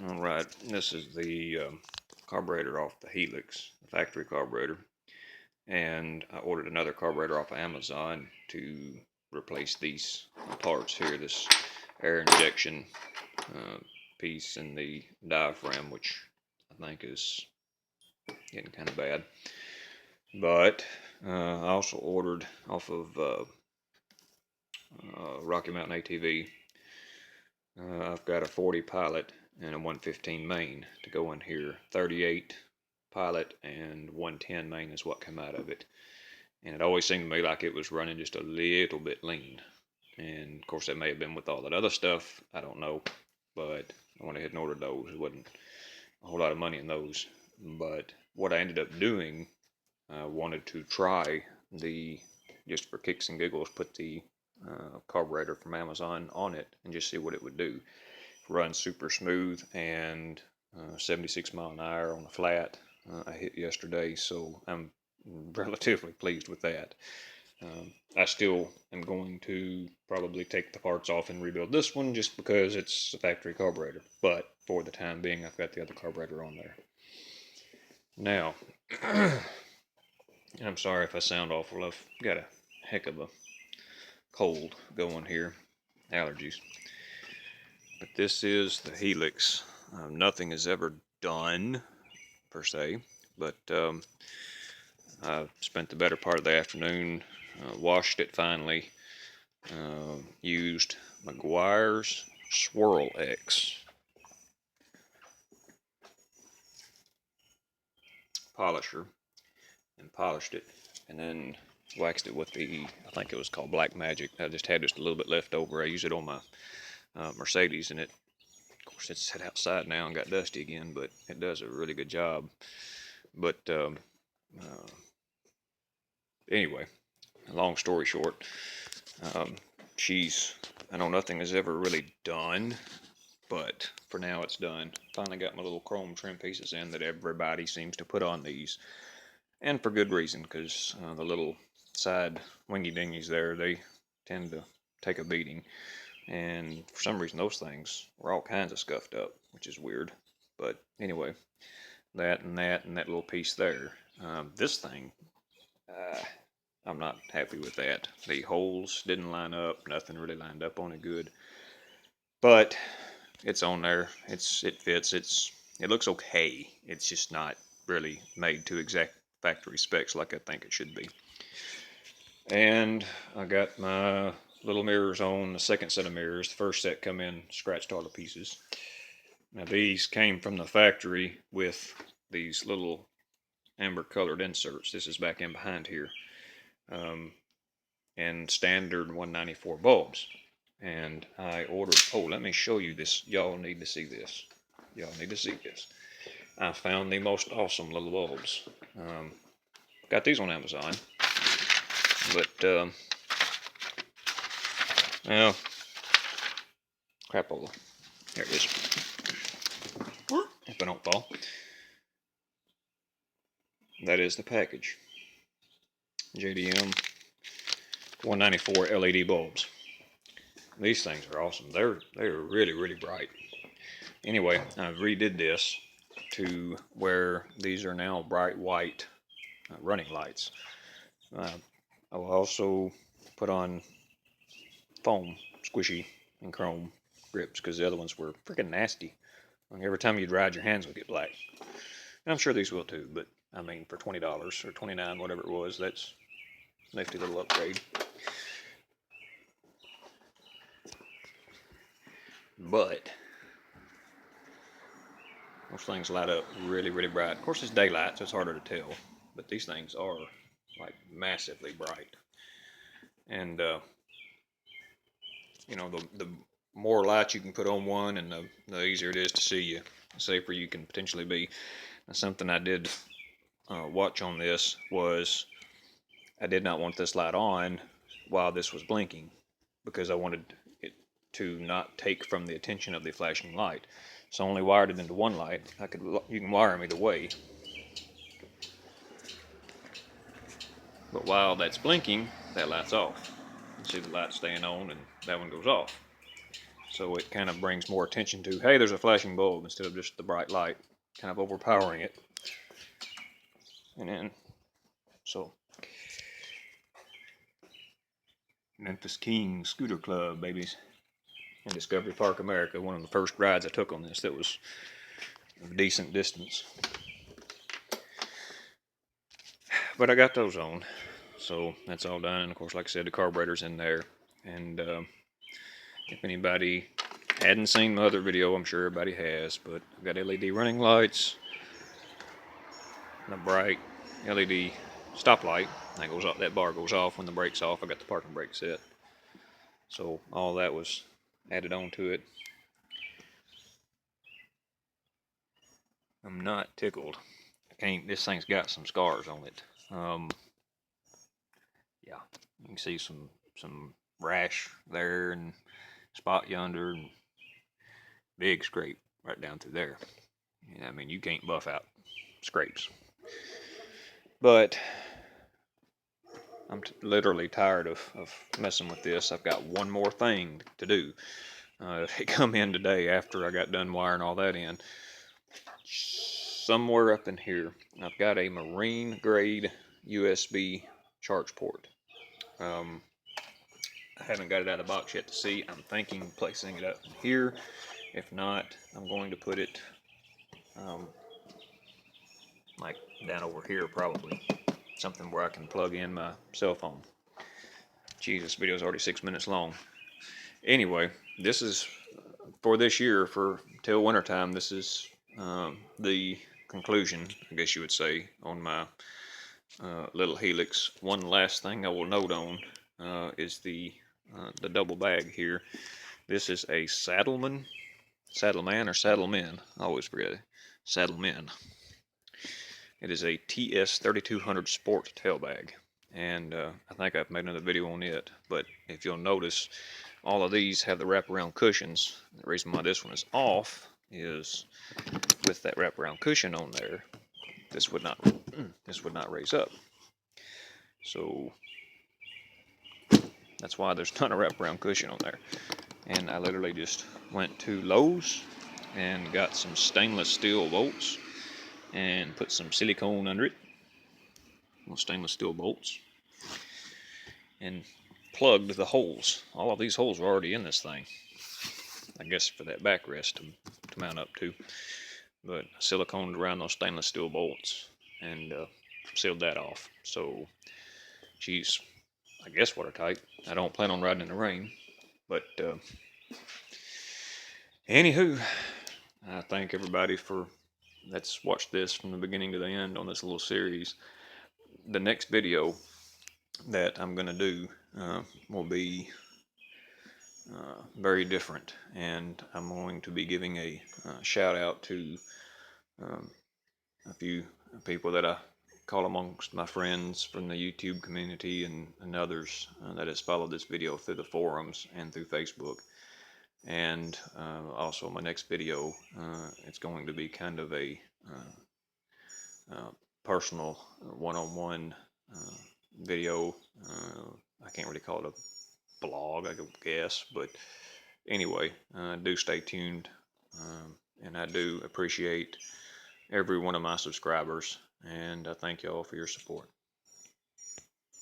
Alright, this is the carburetor off the Helix, the factory carburetor. And I ordered another carburetor off of Amazon to replace these parts here, this air injection piece and the diaphragm, which I think is getting kind of bad. But I also ordered off of Rocky Mountain ATV. I've got a 40 pilot and a 115 main to go in here. 38 pilot and 110 main is what came out of it. And it always seemed to me like it was running just a little bit lean. And of course that may have been with all that other stuff, I don't know. But I went ahead and ordered those. It wasn't a whole lot of money in those. But what I ended up doing, I wanted to try just for kicks and giggles, put the carburetor from Amazon on it and just see what it would do. Runs super smooth and 76 mile an hour on the flat. I hit yesterday, so I'm relatively pleased with that. I still am going to probably take the parts off and rebuild this one just because it's a factory carburetor. But for the time being, I've got the other carburetor on there. Now, I'm sorry if I sound awful. I've got a heck of a cold going here, allergies. But this is the Helix. Nothing is ever done per se, but I spent the better part of the afternoon, washed it finally, used McGuire's Swirl X polisher and polished it, and then waxed it with I think it was called Black Magic. I just had just a little bit left over. I used it on my Mercedes, and of course it's set outside now and got dusty again, but it does a really good job. But anyway, long story short, I know nothing is ever really done, but for now it's done. Finally got my little chrome trim pieces in that everybody seems to put on these, and for good reason, because the little side wingy dingies there, they tend to take a beating, and for some reason those things were all kinds of scuffed up, which is weird. But anyway, that and that little piece there. This thing, I'm not happy with that. The holes didn't line up. Nothing really lined up on it good. But it's on there. It fits. It looks okay. It's just not really made to exact factory specs like I think it should be. And I got my little mirrors on, the second set of mirrors. The first set come in scratched all the pieces. Now these came from the factory with these little amber colored inserts. This is back in behind here. And standard 194 bulbs. And I ordered, oh, let me show you this. Y'all need to see this. Y'all need to see this. I found the most awesome little bulbs. Got these on Amazon. But, well, crapola. There it is. If I don't fall. That is the package. JDM 194 LED bulbs. These things are awesome. They're really, really bright. Anyway, I redid this to where these are now bright white running lights. I will also put on foam, squishy, and chrome grips because the other ones were freaking nasty. Like every time you'd ride, your hands would get black. And I'm sure these will too, but I mean, for $20 or $29, whatever it was, that's a nifty little upgrade. But those things light up really, really bright. Of course, it's daylight, so it's harder to tell. But these things are like massively bright. And you know, the more light you can put on one, and the easier it is to see you, the safer you can potentially be. Now, something I did watch on this was I did not want this light on while this was blinking because I wanted it to not take from the attention of the flashing light. So I only wired it into one light. You can wire them either way. But while that's blinking, that light's off. You see the light staying on and that one goes off. So it kind of brings more attention to, hey, there's a flashing bulb, instead of just the bright light kind of overpowering it. And then, so, Memphis King Scooter Club, babies. In Discovery Park, America. One of the first rides I took on this that was a decent distance. But I got those on. So that's all done. And of course, like I said, the carburetor's in there. And if anybody hadn't seen my other video, I'm sure everybody has, but I've got LED running lights and a bright LED stoplight. That goes off, that bar goes off when the brake's off. I got the parking brake set. So all that was added on to it. I'm not tickled. This thing's got some scars on it. Yeah, you can see some rash there and spot yonder and big scrape right down through there. I mean, you can't buff out scrapes. But I'm literally tired of messing with this. I've got one more thing to do. It come in today after I got done wiring all that in. Somewhere up in here, I've got a marine grade USB charge port. I haven't got it out of the box yet to see. I'm thinking placing it up here. If not, I'm going to put it like down over here probably. Something where I can plug in my cell phone. Geez, this video is already 6 minutes long. Anyway, this is for this year, for till wintertime. This is the conclusion, I guess you would say, on my little Helix. One last thing I will note on is the double bag here. This is a Saddleman or Saddlemen, I always forget it. Saddlemen. It is a TS 3200 Sport tail bag, and I think I've made another video on it, but if you'll notice, all of these have the wraparound cushions. The reason why this one is off is with that wraparound cushion on there, this would not raise up. So that's why there's not a wraparound cushion on there. And I literally just went to Lowe's and got some stainless steel bolts and put some silicone under it, stainless steel bolts, and plugged the holes. All of these holes were already in this thing, I guess for that backrest to mount up to. But I siliconed around those stainless steel bolts and sealed that off. So, geez, I guess watertight. I don't plan on riding in the rain, but anywho, I thank everybody that's watched this from the beginning to the end on this little series. The next video that I'm going to do will be very different, and I'm going to be giving a shout out to a few people that I call amongst my friends from the YouTube community and others that has followed this video through the forums and through Facebook. And also my next video, it's going to be kind of a personal one-on-one video. I can't really call it a blog, I guess, but anyway, do stay tuned, and I do appreciate every one of my subscribers, and I thank y'all for your support.